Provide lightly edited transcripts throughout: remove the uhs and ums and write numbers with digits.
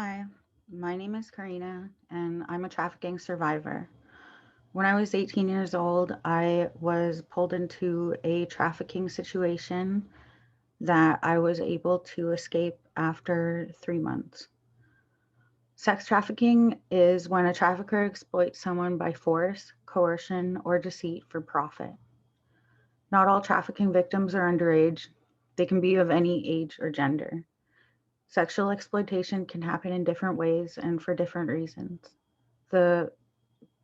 Hi, my name is Carina, and I'm a trafficking survivor. When I was 18 years old, I was pulled into a trafficking situation that I was able to escape after 3 months. Sex trafficking is when a trafficker exploits someone by force, coercion, or deceit for profit. Not all trafficking victims are underage, they can be of any age or gender. Sexual exploitation can happen in different ways and for different reasons. The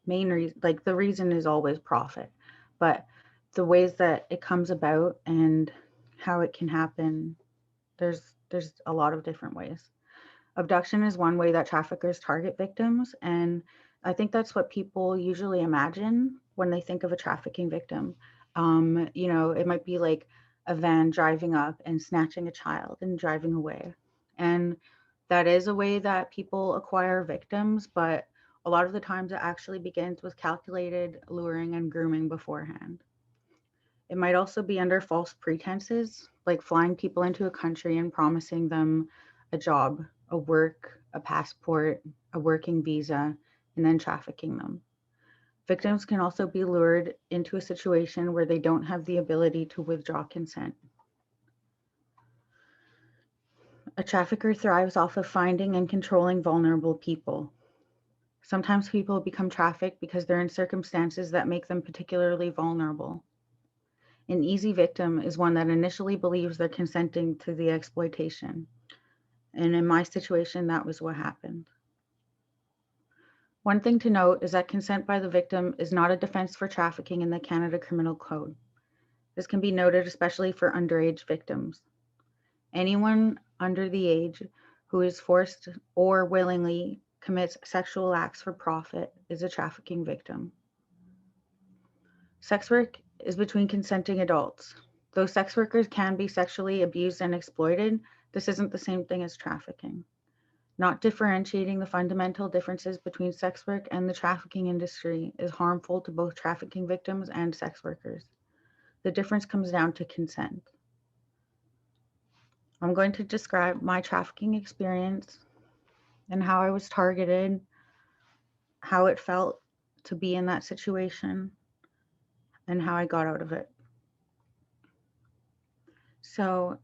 main reason, like the reason is always profit, but the ways that it comes about and how it can happen, there's a lot of different ways. Abduction is one way that traffickers target victims, and I think that's what people usually imagine when they think of a trafficking victim. It might be like a van driving up and snatching a child and driving away. And that is a way that people acquire victims, but a lot of the times it actually begins with calculated luring and grooming beforehand. It might also be under false pretenses, like flying people into a country and promising them a job, a work, a passport, a working visa, and then trafficking them. Victims can also be lured into a situation where they don't have the ability to withdraw consent. A trafficker thrives off of finding and controlling vulnerable people. Sometimes people become trafficked because they're in circumstances that make them particularly vulnerable. An easy victim is one that initially believes they're consenting to the exploitation. And in my situation, that was what happened. One thing to note is that consent by the victim is not a defense for trafficking in the Canada Criminal Code. This can be noted especially for underage victims. Anyone under the age who is forced or willingly commits sexual acts for profit is a trafficking victim. Sex work is between consenting adults. Though sex workers can be sexually abused and exploited, this isn't the same thing as trafficking. Not differentiating the fundamental differences between sex work and the trafficking industry is harmful to both trafficking victims and sex workers. The difference comes down to consent. I'm going to describe my trafficking experience and how I was targeted, how it felt to be in that situation, and how I got out of it. So,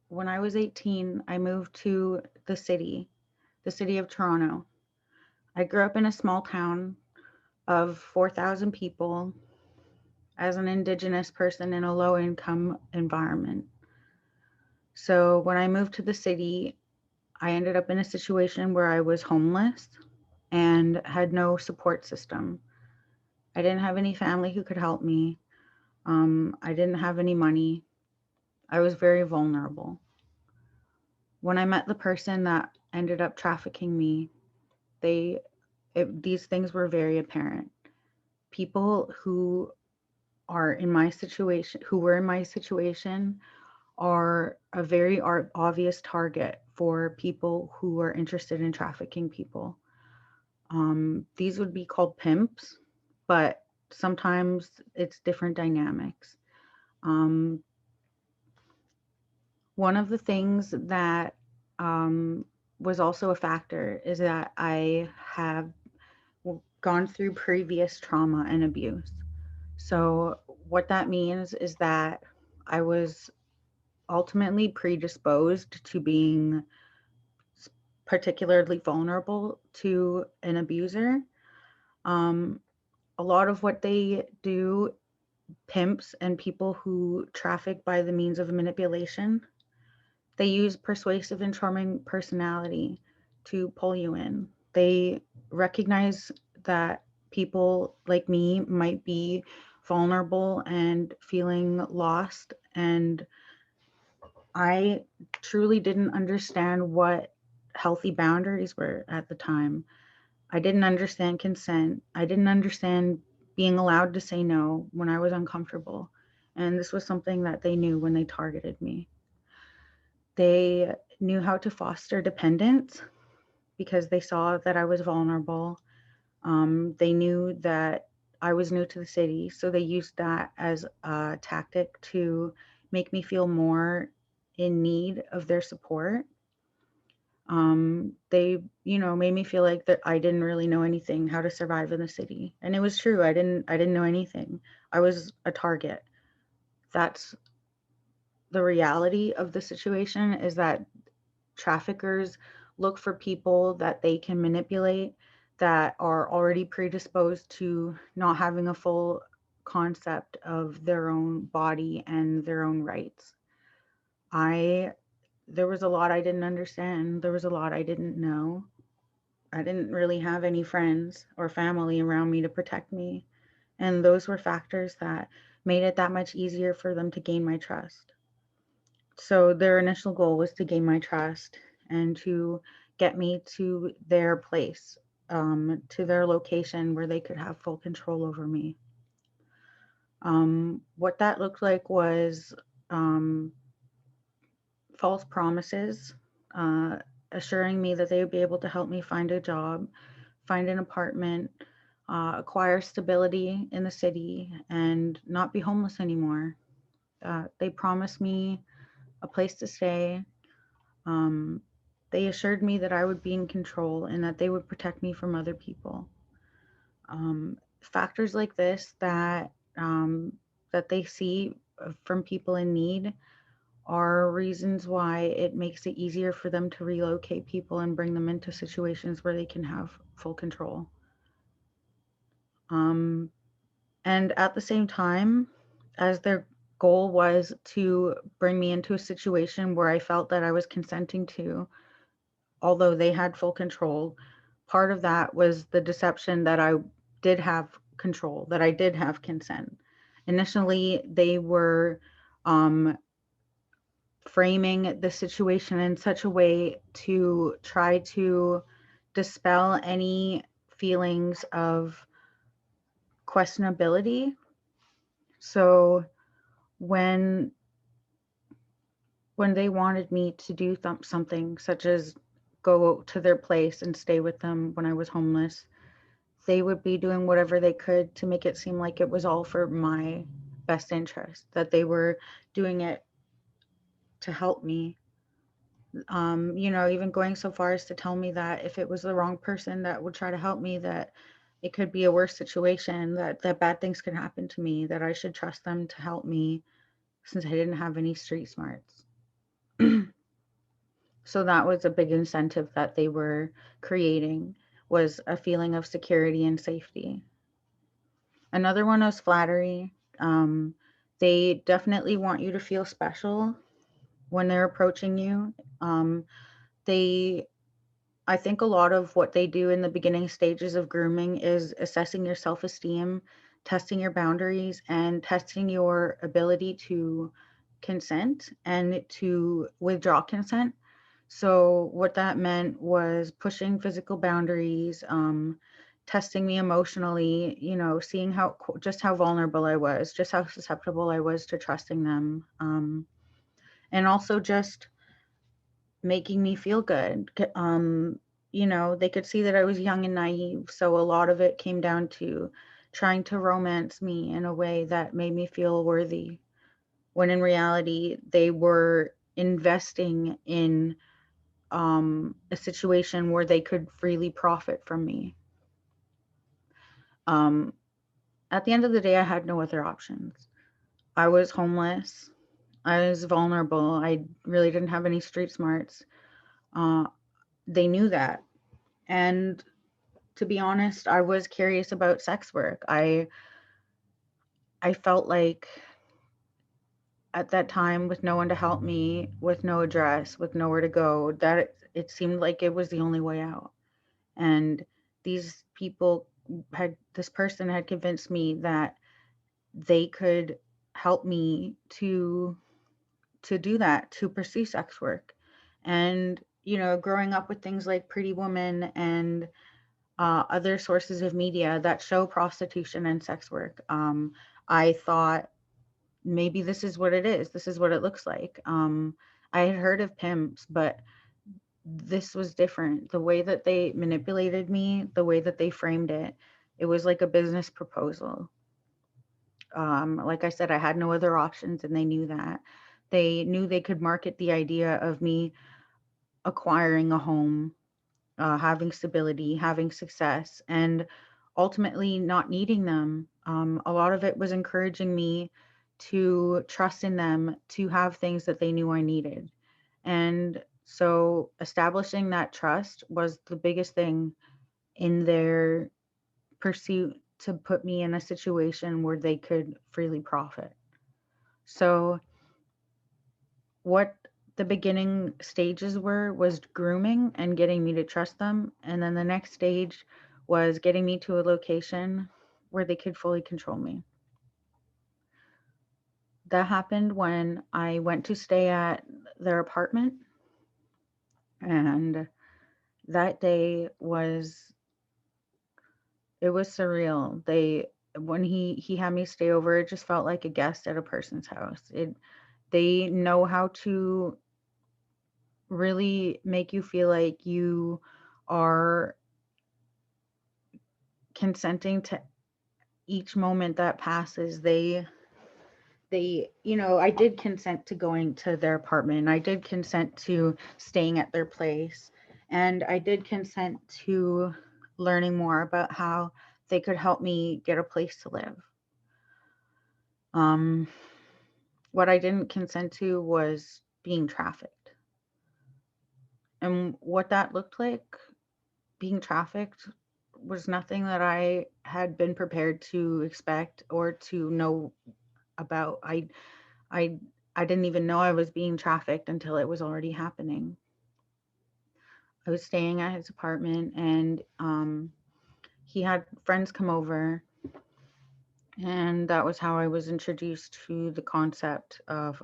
when I was 18, I moved to the city of Toronto. I grew up in a small town of 4,000 people as an Indigenous person in a low income environment. So when I moved to the city, I ended up in a situation where I was homeless and had no support system. I didn't have any family who could help me. I didn't have any money. I was very vulnerable. When I met the person that ended up trafficking me, they these things were very apparent. People who were in my situation are a very obvious target for people who are interested in trafficking people. These would be called pimps, but sometimes it's different dynamics. Um, One of the things that was also a factor is that I have gone through previous trauma and abuse. So, what that means is that I was ultimately predisposed to being particularly vulnerable to an abuser. Um, a lot of what they do, pimps and people who traffic by the means of manipulation, they use persuasive and charming personality to pull you in. They recognize that people like me might be vulnerable and feeling lost, and I truly didn't understand what healthy boundaries were at the time. I didn't understand consent. I didn't understand being allowed to say no when I was uncomfortable. And this was something that they knew when they targeted me. They knew how to foster dependence because they saw that I was vulnerable. They knew that I was new to the city, so they used that as a tactic to make me feel more in need of their support. They, made me feel like that I didn't really know anything how to survive in the city. And it was true. I didn't know anything. I was a target. That's the reality of the situation, is that traffickers look for people that they can manipulate, that are already predisposed to not having a full concept of their own body and their own rights. I There was a lot I didn't understand. There was a lot I didn't know. I didn't really have any friends or family around me to protect me. And those were factors that made it that much easier for them to gain my trust. So their initial goal was to gain my trust and to get me to their place, to their location where they could have full control over me. What that looked like was um, false promises, uh, assuring me that they would be able to help me find a job, find an apartment, acquire stability in the city, and not be homeless anymore. They promised me a place to stay. Um, they assured me that I would be in control and that they would protect me from other people. Factors like this that they see from people in need are reasons why it makes it easier for them to relocate people and bring them into situations where they can have full control. Um, and at the same time, as their goal was to bring me into a situation where I felt that I was consenting to, although they had full control, part of that was the deception that I did have control, that I did have consent. Initially, they were um, framing the situation in such a way to try to dispel any feelings of questionability. So when they wanted me to do something such as go to their place and stay with them when I was homeless, they would be doing whatever they could to make it seem like it was all for my best interest, that they were doing it to help me. Even going so far as to tell me that if it was the wrong person that would try to help me, that it could be a worse situation, that bad things could happen to me, that I should trust them to help me since I didn't have any street smarts. So that was a big incentive that they were creating, was a feeling of security and safety. Another one was flattery. They definitely want you to feel special when they're approaching you. Um, they I think a lot of what they do in the beginning stages of grooming is assessing your self-esteem, testing your boundaries, and testing your ability to consent and to withdraw consent. So what that meant was pushing physical boundaries, testing me emotionally, seeing just how vulnerable I was, just how susceptible I was to trusting them, and also just making me feel good. They could see that I was young and naive, so a lot of it came down to trying to romance me in a way that made me feel worthy, when in reality, they were investing in a situation where they could freely profit from me. Um, at the end of the day, I had no other options. I was homeless. I was vulnerable. I really didn't have any street smarts. Uh, they knew that. And to be honest, I was curious about sex work. I felt like at that time, with no one to help me, with no address, with nowhere to go, that it seemed like it was the only way out. And this person had convinced me that they could help me to do that, to pursue sex work. And growing up with things like Pretty Woman and other sources of media that show prostitution and sex work, I thought maybe this is what it is. This is what it looks like. I had heard of pimps, but this was different. The way that they manipulated me, the way that they framed it, it was like a business proposal. Like I said, I had no other options, and they knew that. They knew they could market the idea of me acquiring a home, having stability, having success, and ultimately not needing them. A lot of it was encouraging me to trust in them to have things that they knew I needed. And so establishing that trust was the biggest thing in their pursuit to put me in a situation where they could freely profit. So what the beginning stages were was grooming and getting me to trust them. And then the next stage was getting me to a location where they could fully control me. That happened when I went to stay at their apartment. And that day was, it was surreal. When he had me stay over, it just felt like a guest at a person's house. They know how to really make you feel like you are consenting to each moment that passes. I did consent to going to their apartment. I did consent to staying at their place. And I did consent to learning more about how they could help me get a place to live. Um, what I didn't consent to was being trafficked. And what that looked like, being trafficked, was nothing that I had been prepared to expect or to know about. I I didn't even know I was being trafficked until it was already happening. I was staying at his apartment, and he had friends come over, and that was how I was introduced to the concept of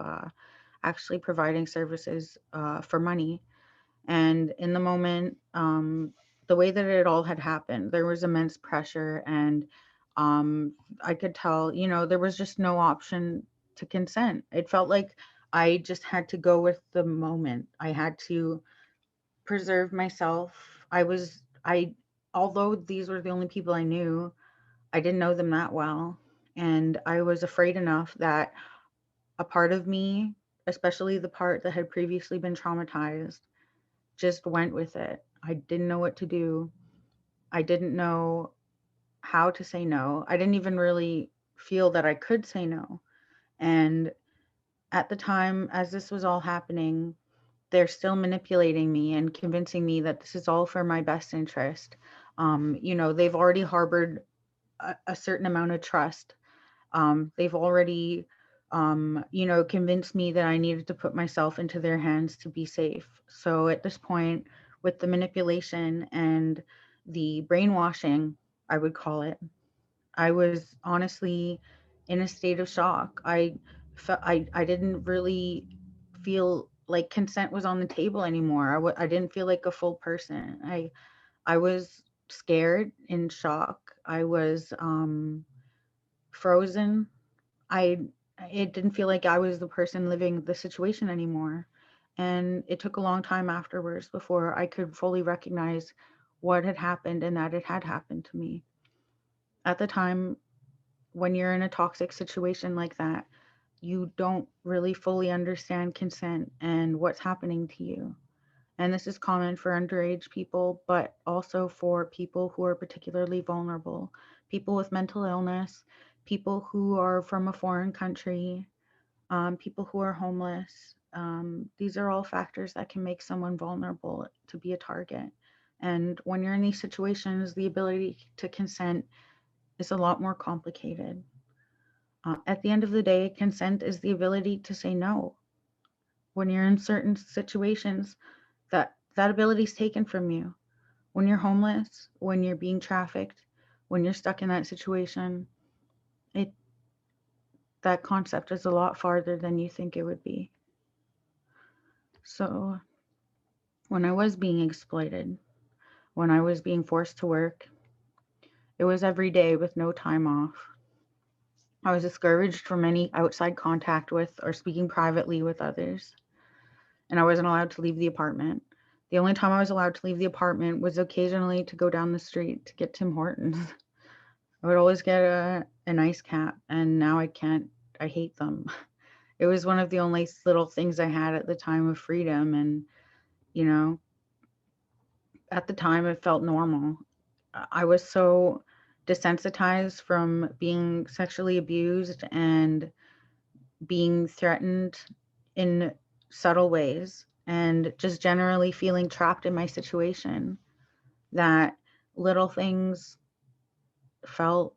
actually providing services for money. And in the moment, the way that it all had happened, there was immense pressure, and I could tell, there was just no option to consent. It felt like I just had to go with the moment. I had to preserve myself. Although these were the only people I knew, I didn't know them that well. And I was afraid enough that a part of me, especially the part that had previously been traumatized, just went with it. I didn't know what to do. I didn't know how to say no. I didn't even really feel that I could say no. And at the time, as this was all happening, they're still manipulating me and convincing me that this is all for my best interest. They've already harbored a certain amount of trust. They've already, convinced me that I needed to put myself into their hands to be safe. So at this point, with the manipulation and the brainwashing, I would call it, I was honestly in a state of shock. I didn't really feel like consent was on the table anymore. I didn't feel like a full person. I was scared, in shock. I was frozen. I It didn't feel like I was the person living the situation anymore. And it took a long time afterwards before I could fully recognize what had happened and that it had happened to me. At the time, when you're in a toxic situation like that, you don't really fully understand consent and what's happening to you. And this is common for underage people, but also for people who are particularly vulnerable, people with mental illness, people who are from a foreign country, people who are homeless. These are all factors that can make someone vulnerable to be a target. And when you're in these situations, the ability to consent is a lot more complicated. At the end of the day, consent is the ability to say no. When you're in certain situations, that ability is taken from you. When you're homeless, when you're being trafficked, when you're stuck in that situation, it that concept is a lot farther than you think it would be. So when I was being exploited, when I was being forced to work, it was every day with no time off. I was discouraged from any outside contact with or speaking privately with others, and I wasn't allowed to leave the apartment. The only time I was allowed to leave the apartment was occasionally to go down the street to get Tim Hortons. I would always get an ice cap, and now I can't. I hate them. It was one of the only little things I had at the time of freedom, and You know, at the time it felt normal. I was so desensitized from being sexually abused and being threatened in subtle ways and just generally feeling trapped in my situation that little things felt,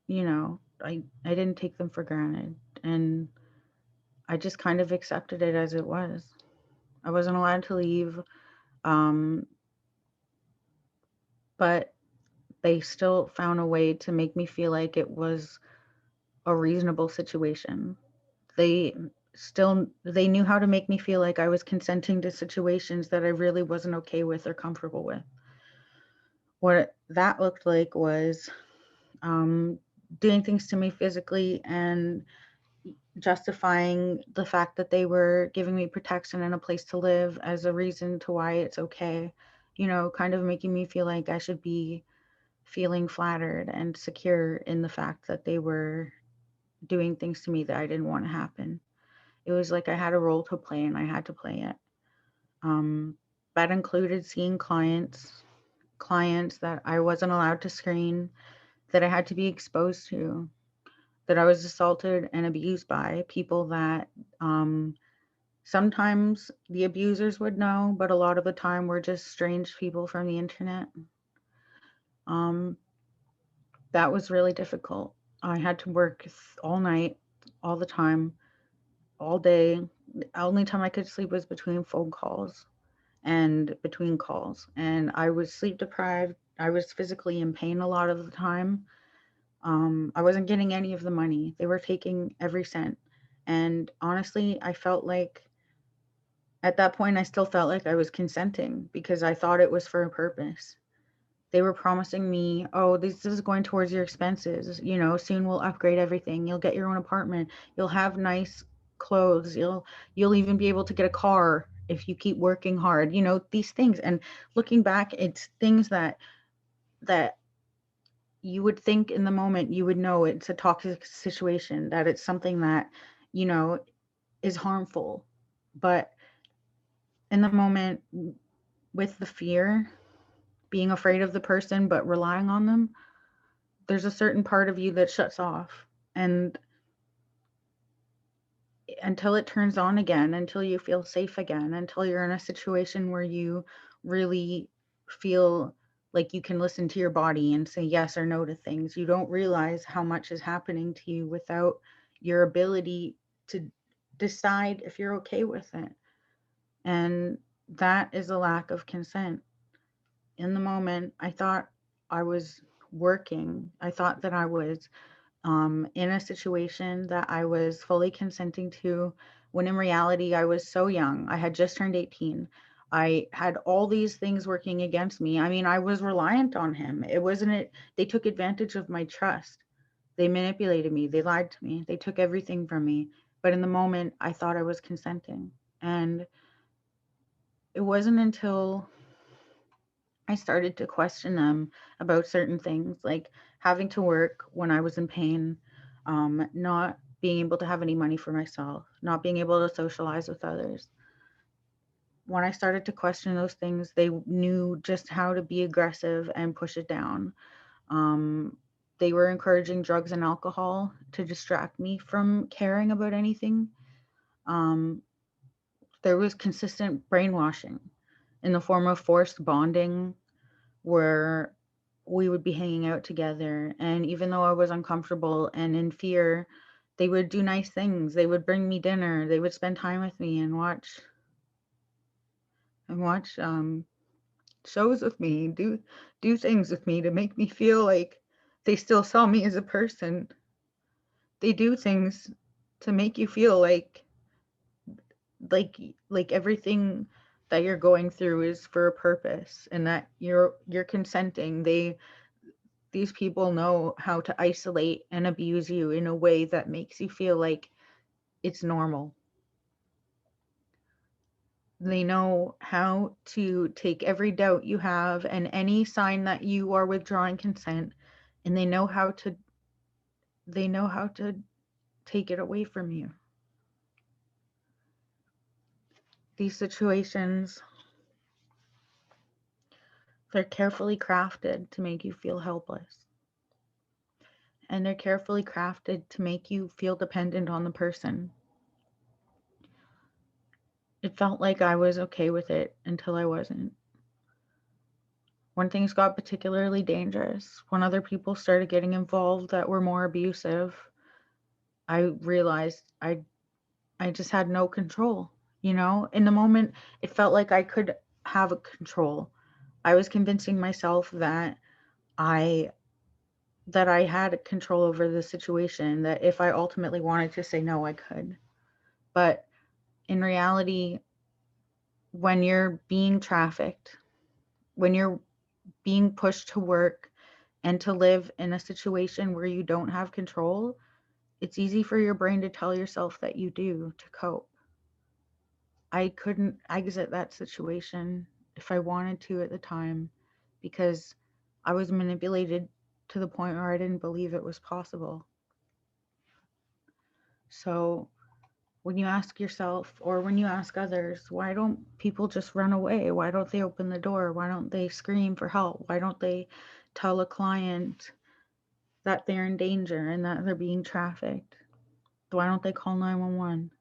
I didn't take them for granted, and I just kind of accepted it as it was. I wasn't allowed to leave, um, but they still found a way to make me feel like it was a reasonable situation. They they knew how to make me feel like I was consenting to situations that I really wasn't okay with or comfortable with. What that looked like was um, doing things to me physically and justifying the fact that they were giving me protection and a place to live as a reason to why it's okay. Kind of making me feel like I should be feeling flattered and secure in the fact that they were doing things to me that I didn't want to happen. It was like I had a role to play and I had to play it. Um, that included seeing clients that I wasn't allowed to screen, that I had to be exposed to, that I was assaulted and abused by people that sometimes the abusers would know, but a lot of the time were just strange people from the internet. Um, that was really difficult. I had to work all night, all the time, all day. The only time I could sleep was between phone calls and between calls. And I was sleep deprived. I was physically in pain a lot of the time. I wasn't getting any of the money. They were taking every cent. And honestly, I felt like at that point, I still felt like I was consenting because I thought it was for a purpose. They were promising me, oh, this is going towards your expenses. Soon we'll upgrade everything. You'll get your own apartment. You'll have nice clothes. You'll even be able to get a car if you keep working hard. These things. And looking back, it's things that you would think in the moment you would know it's a toxic situation, that it's something that, you know, is harmful. But in the moment, with the fear, being afraid of the person but relying on them, there's a certain part of you that shuts off. And until it turns on again, until you feel safe again, until you're in a situation where you really feel like you can listen to your body and say yes or no to things, you don't realize how much is happening to you without your ability to decide if you're okay with it. And that is a lack of consent. In the moment, I thought I was working. I thought that I was in a situation that I was fully consenting to, when in reality, I was so young. I had just turned 18. I had all these things working against me. I mean, I was reliant on him. It wasn't it. They took advantage of my trust. They manipulated me. They lied to me. They took everything from me. But in the moment, I thought I was consenting. And it wasn't until I started to question them about certain things, like having to work when I was in pain, not being able to have any money for myself, not being able to socialize with others. When I started to question those things, they knew just how to be aggressive and push it down. Um, they were encouraging drugs and alcohol to distract me from caring about anything. Um, there was consistent brainwashing in the form of forced bonding, where we would be hanging out together. And even though I was uncomfortable and in fear, they would do nice things. They would bring me dinner. They would spend time with me and watch shows with me, do things with me to make me feel like they still saw me as a person. They do things to make you feel like like everything that you're going through is for a purpose and that you're consenting. These people know how to isolate and abuse you in a way that makes you feel like it's normal. They know how to take every doubt you have and any sign that you are withdrawing consent, and they know how to take it away from you. These situations, they're carefully crafted to make you feel helpless. And they're carefully crafted to make you feel dependent on the person. It felt like I was okay with it until I wasn't. When things got particularly dangerous, when other people started getting involved that were more abusive, I realized I just had no control. In the moment, it felt like I could have a control. I was convincing myself I that I had control over the situation, that if I ultimately wanted to say no, I could. But in reality, when you're being trafficked, when you're being pushed to work and to live in a situation where you don't have control, it's easy for your brain to tell yourself that you do to cope. I couldn't exit that situation if I wanted to at the time because I was manipulated to the point where I didn't believe it was possible. So when you ask yourself or when you ask others, why don't people just run away? Why don't they open the door? Why don't they scream for help? Why don't they tell a client that they're in danger and that they're being trafficked? Why don't they call 911?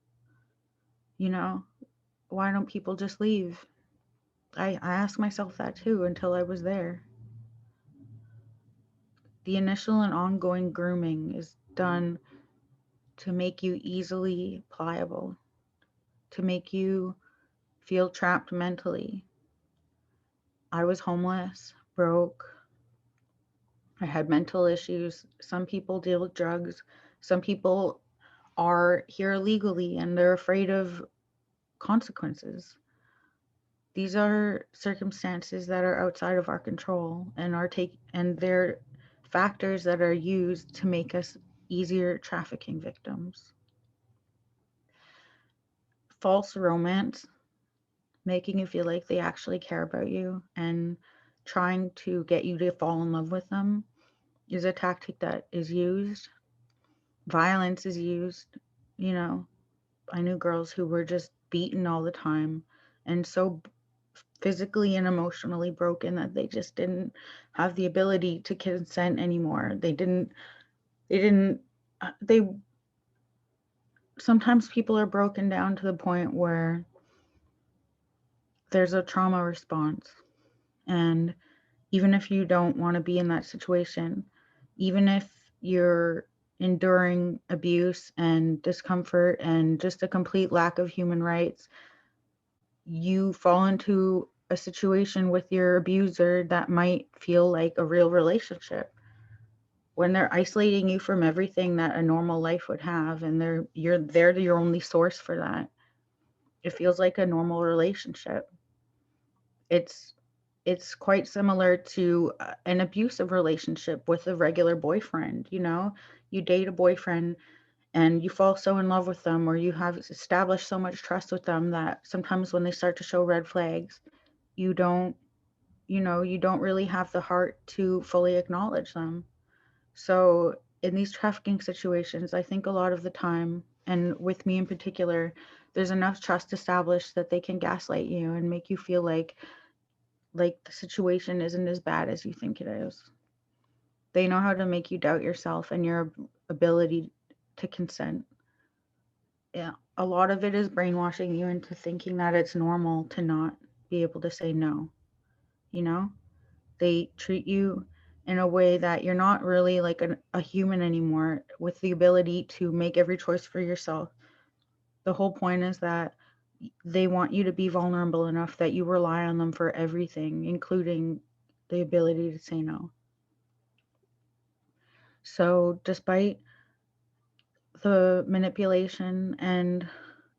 You know, why don't people just leave? I asked myself that too until I was there. The initial and ongoing grooming is done to make you easily pliable, to make you feel trapped mentally. I was homeless, broke. I had mental issues. Some people deal with drugs. Some people are here illegally and they're afraid of consequences. These are circumstances that are outside of our control and they're factors that are used to make us easier trafficking victims. False romance, making you feel like they actually care about you and trying to get you to fall in love with them, is a tactic that is used. Violence is used. You know, I knew girls who were just beaten all the time and so physically and emotionally broken that they just didn't have the ability to consent anymore. They sometimes people are broken down to the point where there's a trauma response. And even if you don't want to be in that situation, even if you're enduring abuse and discomfort and just a complete lack of human rights, you fall into a situation with your abuser that might feel like a real relationship when they're isolating you from everything that a normal life would have, and they're your only source for that. It feels like a normal relationship. It's quite similar to an abusive relationship with a regular boyfriend. You date a boyfriend and you fall so in love with them, or you have established so much trust with them that sometimes when they start to show red flags, you don't you don't really have the heart to fully acknowledge them. So in these trafficking situations, I think a lot of the time, and with me in particular, there's enough trust established that they can gaslight you and make you feel like the situation isn't as bad as you think it is. They know how to make you doubt yourself and your ability to consent. Yeah, a lot of it is brainwashing you into thinking that it's normal to not be able to say no. You know, they treat you in a way that you're not really like a human anymore with the ability to make every choice for yourself. The whole point is that they want you to be vulnerable enough that you rely on them for everything, including the ability to say no. So, despite the manipulation and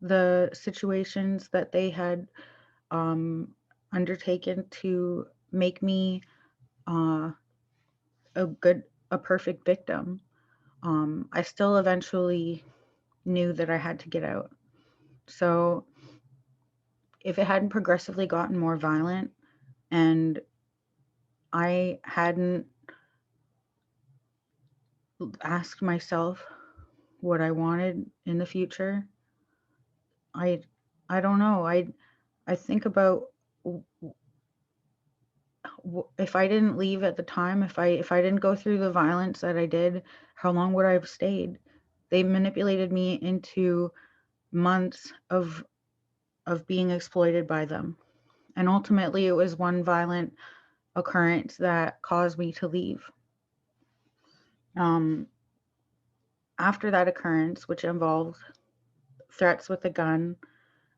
the situations that they had um, undertaken to make me uh, a perfect victim, I still eventually knew that I had to get out. So, if it hadn't progressively gotten more violent and I hadn't asked myself what I wanted in the future, I I don't know. I think about if I didn't leave at the time, if I didn't go through the violence that I did, how long would I have stayed? They manipulated me into months of being exploited by them. And ultimately it was one violent occurrence that caused me to leave. Um, After that occurrence, which involved threats with a gun,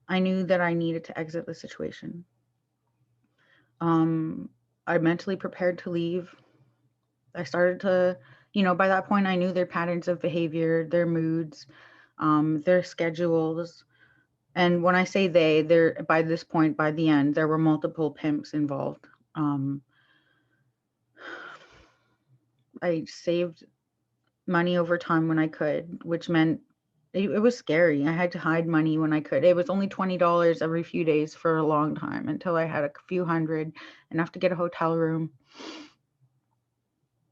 I knew that I needed to exit the situation. Um, I mentally prepared to leave. I started to, by that point, I knew their patterns of behavior, their moods, their schedules. And when I say there, by this point, by the end, there were multiple pimps involved. Um, I saved money over time when I could, which meant it was scary. I had to hide money when I could. It was only $20 every few days for a long time until I had a few hundred, enough to get a hotel room.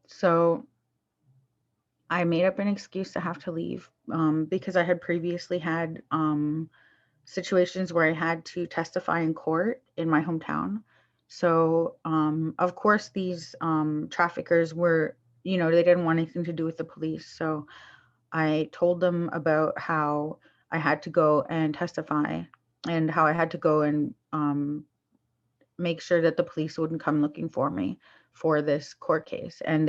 So I made up an excuse to have to leave because I had previously had situations where I had to testify in court in my hometown. So, of course, these traffickers were, they didn't want anything to do with the police. So I told them about how I had to go and testify and how I had to go and make sure that the police wouldn't come looking for me for this court case. And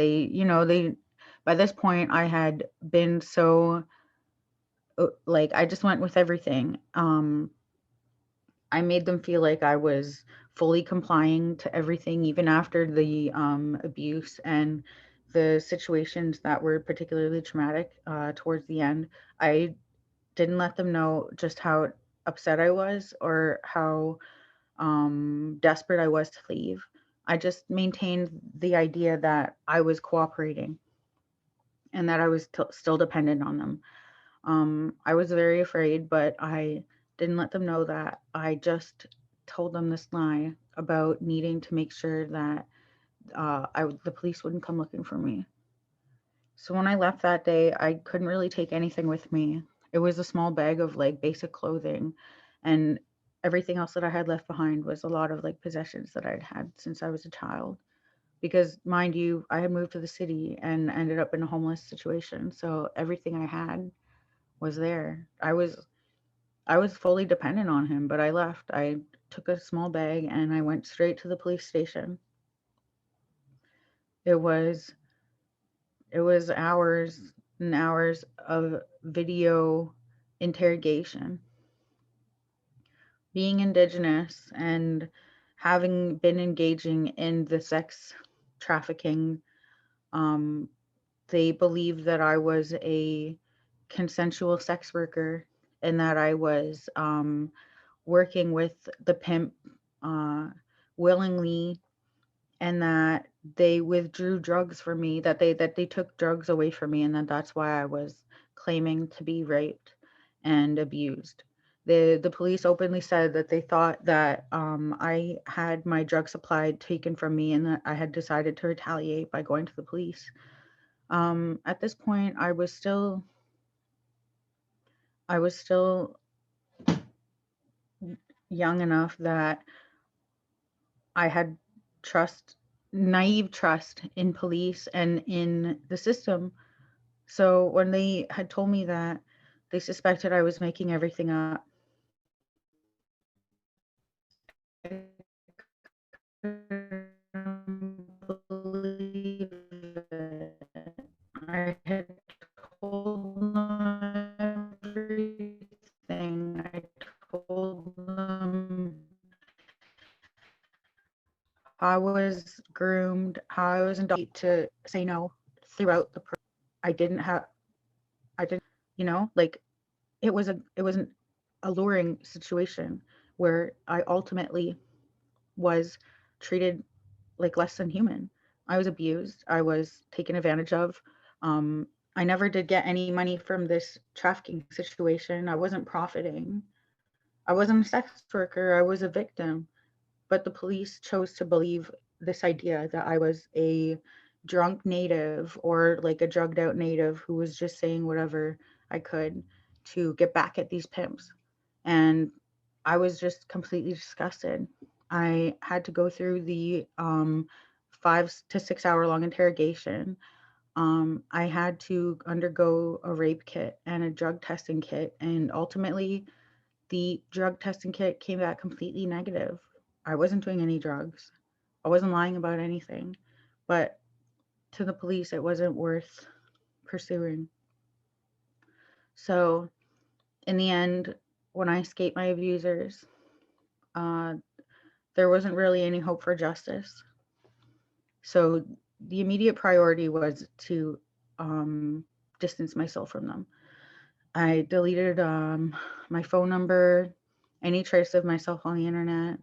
by this point, I had been so, like, I just went with everything. I made them feel like I was fully complying to everything, even after the abuse and the situations that were particularly traumatic towards the end. I didn't let them know just how upset I was or how desperate I was to leave. I just maintained the idea that I was cooperating and that I was still dependent on them. I was very afraid, but I didn't let them know that. I just told them this lie about needing to make sure that the police wouldn't come looking for me. So when I left that day, I couldn't really take anything with me. It was a small bag of like basic clothing, and everything else that I had left behind was a lot of like possessions that I'd had since I was a child. Because mind you, I had moved to the city and ended up in a homeless situation. So everything I had was there. I was fully dependent on him, but I left. I took a small bag and I went straight to the police station. It was it was hours and hours of video interrogation. Being Indigenous and having been engaging in the sex trafficking, um, they believed that I was a consensual sex worker and that I was working with the pimp uh, willingly, and that they withdrew drugs from me, that they took drugs away from me, and that's why I was claiming to be raped and abused. The police openly said that they thought that I had my drug supply taken from me and that I had decided to retaliate by going to the police. At this point, I was still young enough that I had trust, naive trust in police and in the system. So when they had told me that they suspected I was making everything up, I believe it. I had told them everything. I told them how I was groomed, how I was indoctrinated to say no throughout the process. I didn't have, I didn't, like it was an alluring situation where I ultimately was treated like less than human. I was abused. I was taken advantage of. Um, I never did get any money from this trafficking situation. I wasn't profiting. I wasn't a sex worker. I was a victim. But the police chose to believe this idea that I was a drunk native or like a drugged out native who was just saying whatever I could to get back at these pimps. And I was just completely disgusted. I had to go through the 5 to 6 hour long interrogation. I had to undergo a rape kit and a drug testing kit, and ultimately, the drug testing kit came back completely negative. I wasn't doing any drugs. I wasn't lying about anything. But to the police, it wasn't worth pursuing. So, in the end, when I escaped my abusers, uh, there wasn't really any hope for justice. So, the immediate priority was to distance myself from them. I deleted my phone number, any trace of myself on the internet.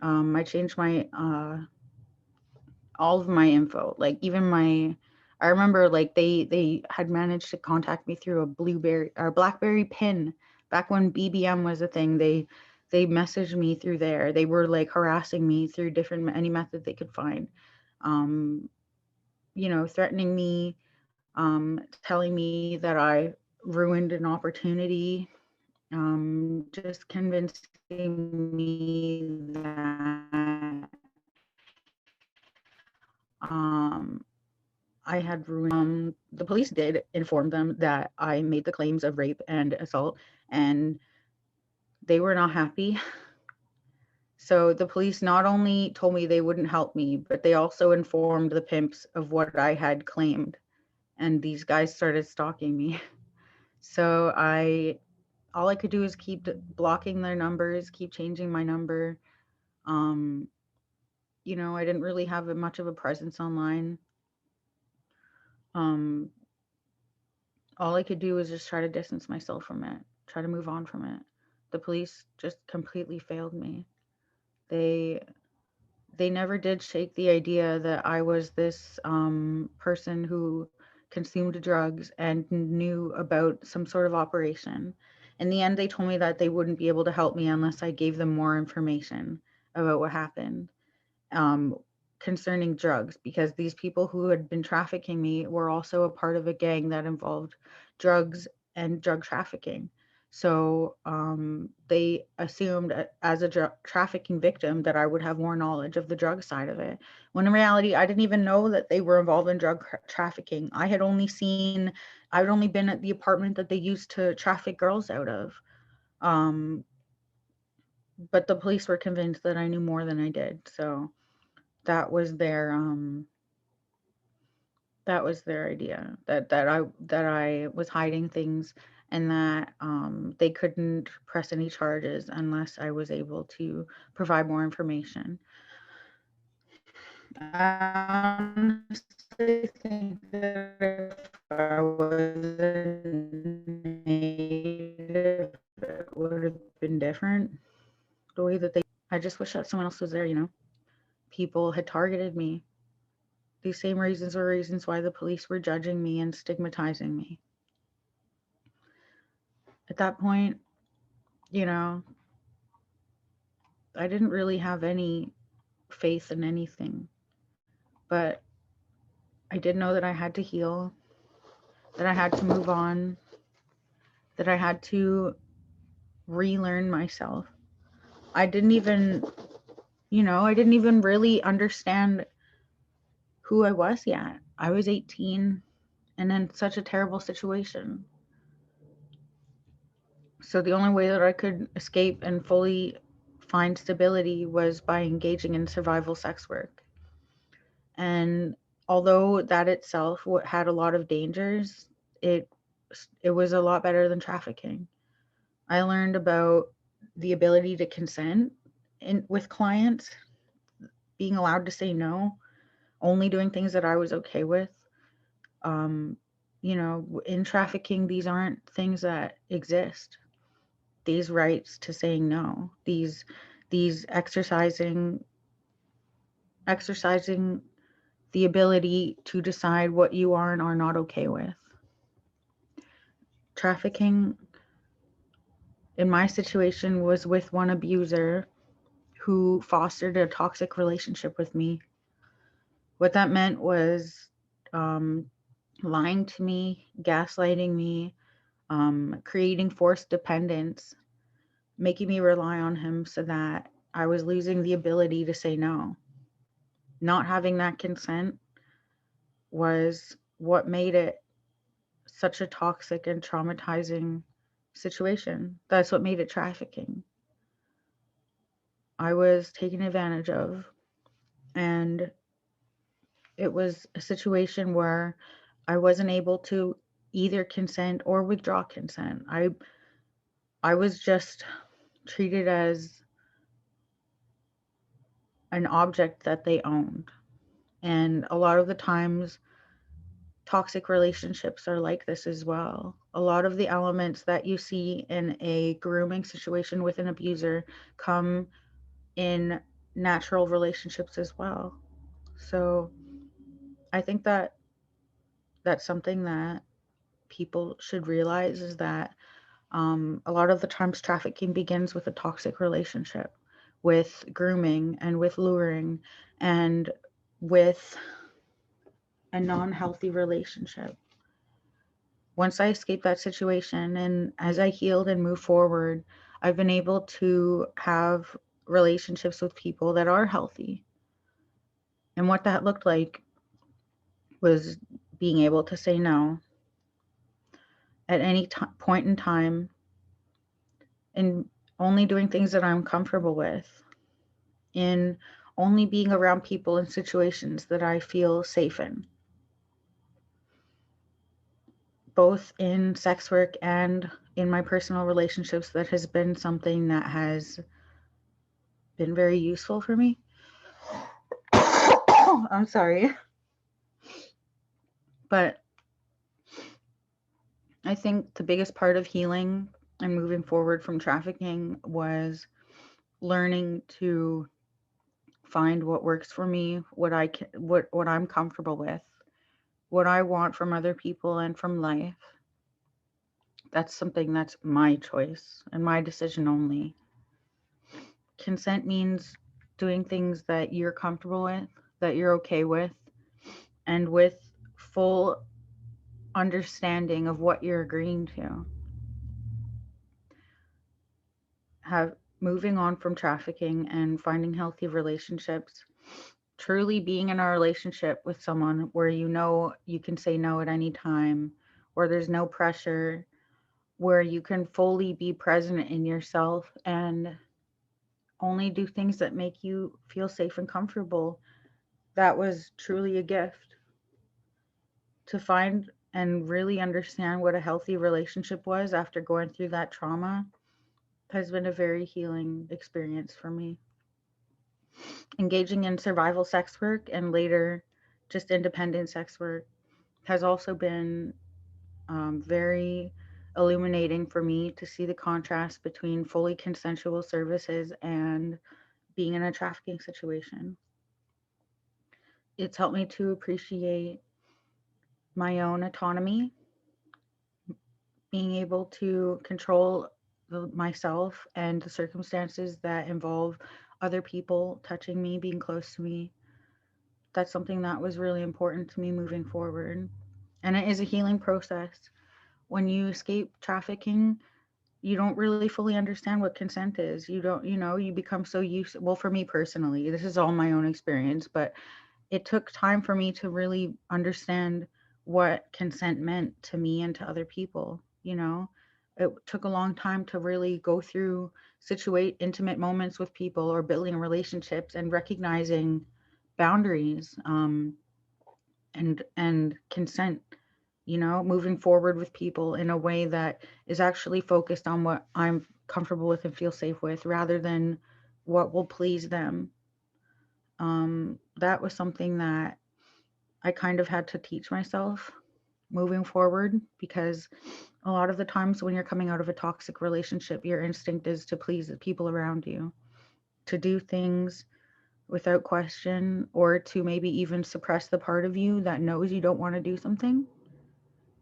I changed my all of my info, like even my. I remember like they had managed to contact me through a BlueBerry or BlackBerry pin back when BBM was a thing. They messaged me through there. They were like harassing me through different any method they could find, um, threatening me, telling me that I ruined an opportunity, just convincing me that um, I had ruined. The police did inform them that I made the claims of rape and assault, and they were not happy. So the police not only told me they wouldn't help me, but they also informed the pimps of what I had claimed, and these guys started stalking me. So all I could do is keep blocking their numbers, keep changing my number. Um, I didn't really have much of a presence online. Um, all I could do was just try to distance myself from it, try to move on from it. The police just completely failed me. They they never did shake the idea that I was this person who consumed drugs and knew about some sort of operation. In the end, they told me that they wouldn't be able to help me unless I gave them more information about what happened, um, concerning drugs, because these people who had been trafficking me were also a part of a gang that involved drugs and drug trafficking. So they assumed as a trafficking victim that I would have more knowledge of the drug side of it. When in reality, I didn't even know that they were involved in drug trafficking. I'd only been at the apartment that they used to traffic girls out of. Um, but the police were convinced that I knew more than I did. So that was their idea, that I was hiding things, and that they couldn't press any charges unless I was able to provide more information. I honestly think that if I was a native, it would have been different. The way that I just wish that someone else was there. People had targeted me. These same reasons were reasons why the police were judging me and stigmatizing me. At that point, you know, I didn't really have any faith in anything, but I did know that I had to heal, that I had to move on, that I had to relearn myself. I didn't even, I didn't even really understand who I was yet. I was 18 and in such a terrible situation. So the only way that I could escape and fully find stability was by engaging in survival sex work. And although that itself had a lot of dangers, it was a lot better than trafficking. I learned about the ability to consent with clients, being allowed to say no, only doing things that I was okay with. Um, in trafficking, these aren't things that exist. These rights to saying no, these exercising the ability to decide what you are and are not okay with. Trafficking in my situation was with one abuser who fostered a toxic relationship with me. What that meant was lying to me, gaslighting me, creating forced dependence, making me rely on him so that I was losing the ability to say no. Not having that consent was what made it such a toxic and traumatizing situation. That's what made it trafficking. I was taken advantage of, and it was a situation where I wasn't able to either consent or withdraw consent. I was just treated as an object that they owned. And a lot of the times, toxic relationships are like this as well. A lot of the elements that you see in a grooming situation with an abuser come in natural relationships as well. So I think that that's something that people should realize is that a lot of the times trafficking begins with a toxic relationship, with grooming and with luring and with a non-healthy relationship. Once I escaped that situation and as I healed and moved forward, I've been able to have relationships with people that are healthy. And what that looked like was being able to say no at any point in time and only doing things that I'm comfortable with, in only being around people in situations that I feel safe in, both in sex work and in my personal relationships. That has been something that has been very useful for me. I'm sorry. But I think the biggest part of healing and moving forward from trafficking was learning to find what works for me, what I'm comfortable with, what I want from other people and from life. That's something that's my choice and my decision only. Consent means doing things that you're comfortable with, that you're okay with, and with full understanding of what you're agreeing to. Have moving on from trafficking and finding healthy relationships, truly being in a relationship with someone where you know you can say no at any time, where there's no pressure, where you can fully be present in yourself and only do things that make you feel safe and comfortable. That was truly a gift. To find and really understand what a healthy relationship was after going through that trauma has been a very healing experience for me. Engaging in survival sex work and later just independent sex work has also been very illuminating for me to see the contrast between fully consensual services and being in a trafficking situation. It's helped me to appreciate my own autonomy, being able to control myself and the circumstances that involve other people touching me, being close to me. That's something that was really important to me moving forward. And it is a healing process. When you escape trafficking, you don't really fully understand what consent is. You don't, you become so used. Well, for me personally, this is all my own experience, but it took time for me to really understand what consent meant to me and to other people. It took a long time to really go through situate intimate moments with people or building relationships and recognizing boundaries, and consent, moving forward with people in a way that is actually focused on what I'm comfortable with and feel safe with rather than what will please them. That was something that I kind of had to teach myself moving forward, because a lot of the times when you're coming out of a toxic relationship, your instinct is to please the people around you, to do things without question, or to maybe even suppress the part of you that knows you don't want to do something.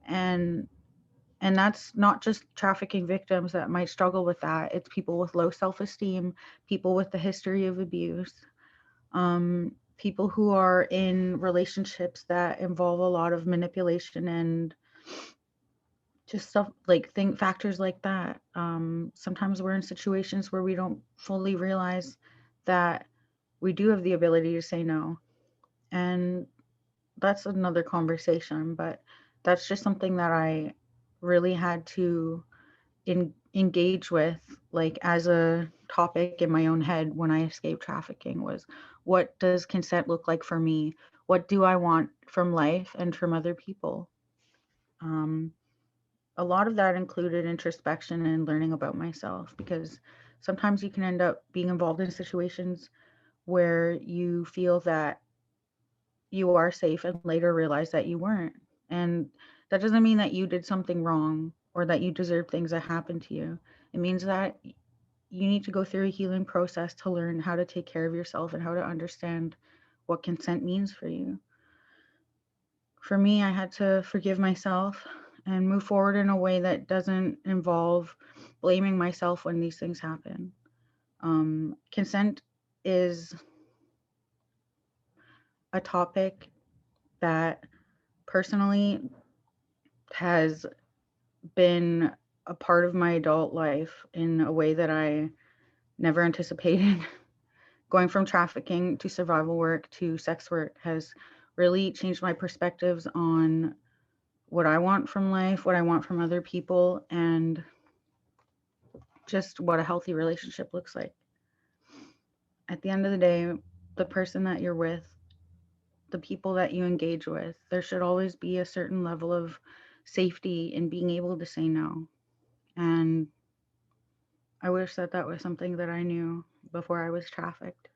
And that's not just trafficking victims that might struggle with that. It's people with low self-esteem, people with the history of abuse, people who are in relationships that involve a lot of manipulation and just stuff like think factors like that. Sometimes we're in situations where we don't fully realize that we do have the ability to say no, and that's another conversation. But that's just something that I really had to engage with, like as a topic in my own head when I escaped trafficking, was what does consent look like for me? What do I want from life and from other people? Um, a lot of that included introspection and learning about myself, because sometimes you can end up being involved in situations where you feel that you are safe and later realize that you weren't. And that doesn't mean that you did something wrong or that you deserve things that happened to you. It means that you need to go through a healing process to learn how to take care of yourself and how to understand what consent means for you. For me, I had to forgive myself and move forward in a way that doesn't involve blaming myself when these things happen. Consent is a topic that personally has been a part of my adult life in a way that I never anticipated. Going from trafficking to survival work to sex work has really changed my perspectives on what I want from life, what I want from other people, and just what a healthy relationship looks like. At the end of the day, the person that you're with, the people that you engage with, there should always be a certain level of safety in being able to say no. And I wish that that was something that I knew before I was trafficked.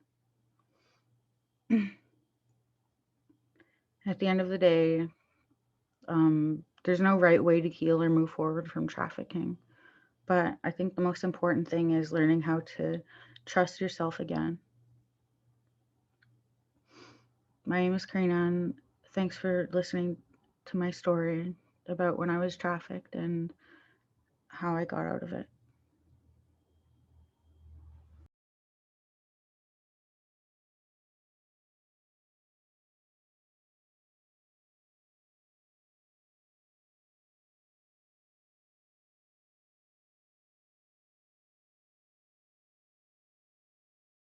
At the end of the day, there's no right way to heal or move forward from trafficking. But I think the most important thing is learning how to trust yourself again. My name is Carina, and thanks for listening to my story about when I was trafficked and how I got out of it.